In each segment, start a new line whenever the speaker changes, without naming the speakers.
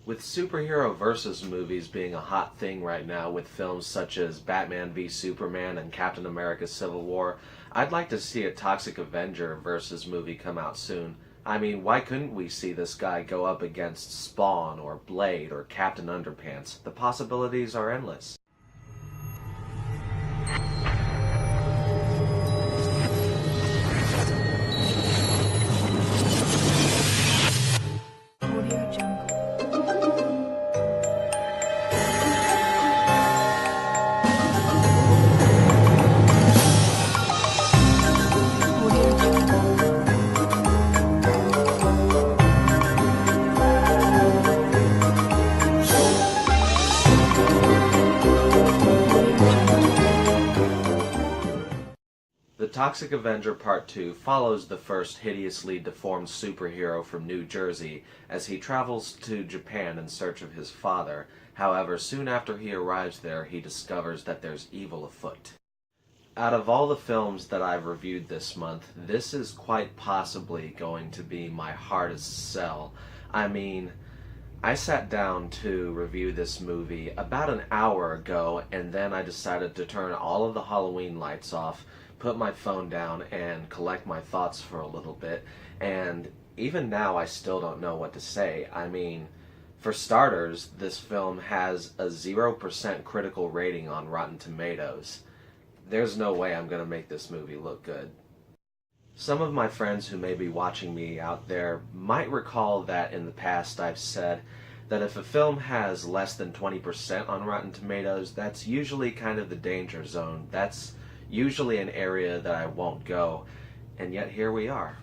With superhero versus movies being a hot thing right now with films such as Batman v Superman and Captain America Civil War, I'd like to see a Toxic Avenger versus movie come out soon. I mean, why couldn't we see this guy go up against Spawn or Blade or Captain Underpants? The possibilities are endless.
Audio Jungle. Audio Jungle.
The Toxic Avenger Part 2 follows the first hideously deformed superhero from New Jersey as he travels to Japan in search of his father. However, soon after he arrives there, he discovers that there's evil afoot. Out of all the films that I've reviewed this month, this is quite possibly going to be my hardest sell. I mean, I sat down to review this movie about an hour ago, and then I decided to turn all of the Halloween lights off, put my phone down, and collect my thoughts for a little bit. And even now, I still don't know what to say. I mean, for starters, this film has a 0% critical rating on Rotten Tomatoes. There's no way I'm going to make this movie look good. Some of my friends who may be watching me out there might recall that in the past I've said that if a film has less than 20% on Rotten Tomatoes, that's usually kind of the danger zone. That's usually an area that I won't go, and yet here we are.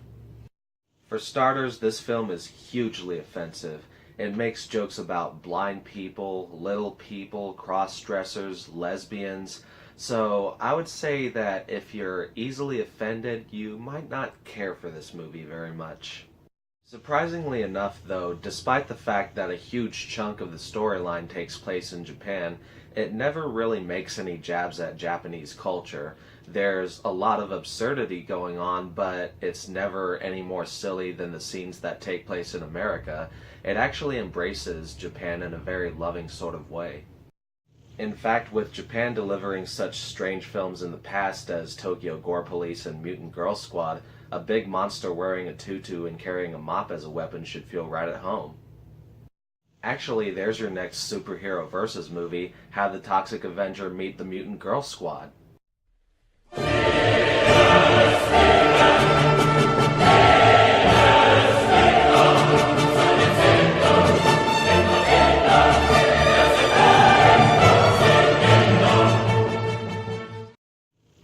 For starters, this film is hugely offensive. It makes jokes about blind people, little people, cross-dressers, lesbians. So I would say that if you're easily offended, you might not care for this movie very much. Surprisingly enough, though, despite the fact that a huge chunk of the storyline takes place in Japan, it never really makes any jabs at Japanese culture. There's a lot of absurdity going on, but it's never any more silly than the scenes that take place in America. It actually embraces Japan in a very loving sort of way. In fact, with Japan delivering such strange films in the past as Tokyo Gore Police and Mutant Girl Squad, a big monster wearing a tutu and carrying a mop as a weapon should feel right at home. Actually, there's your next superhero versus movie, Have the Toxic Avenger Meet the Mutant Girl Squad.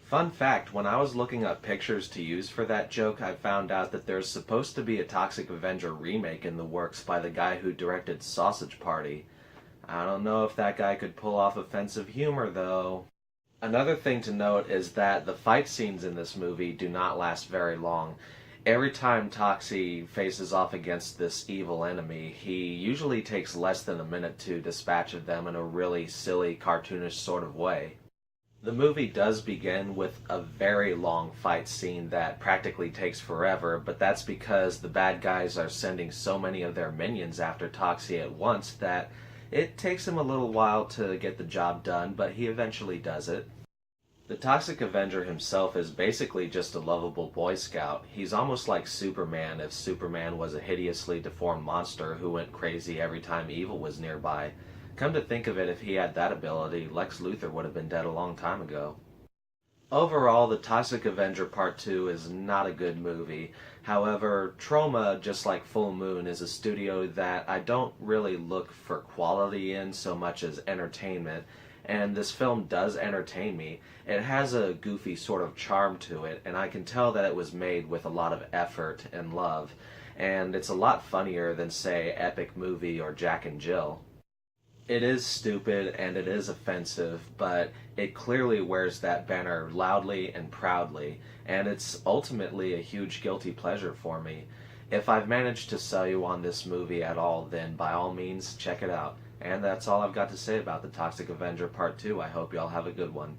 Fun fact, when I was looking up pictures to use for that joke, I found out that there's supposed to be a Toxic Avenger remake in the works by the guy who directed Sausage Party. I don't know if that guy could pull off offensive humor, though. Another thing to note is that the fight scenes in this movie do not last very long. Every time Toxie faces off against this evil enemy, he usually takes less than a minute to dispatch of them in a really silly, cartoonish sort of way. The movie does begin with a very long fight scene that practically takes forever, but that's because the bad guys are sending so many of their minions after Toxie at once that it takes him a little while to get the job done, but he eventually does it. The Toxic Avenger himself is basically just a lovable Boy Scout. He's almost like Superman if Superman was a hideously deformed monster who went crazy every time evil was nearby. Come to think of it, if he had that ability, Lex Luthor would have been dead a long time ago. Overall, The Toxic Avenger Part 2 is not a good movie. However, Troma, just like Full Moon, is a studio that I don't really look for quality in so much as entertainment, and this film does entertain me. It has a goofy sort of charm to it, and I can tell that it was made with a lot of effort and love, and it's a lot funnier than, say, Epic Movie or Jack and Jill. It is stupid and it is offensive, but it clearly wears that banner loudly and proudly, and it's ultimately a huge guilty pleasure for me. If I've managed to sell you on this movie at all, then by all means check it out. And that's all I've got to say about The Toxic Avenger Part 2. I hope y'all have a good one.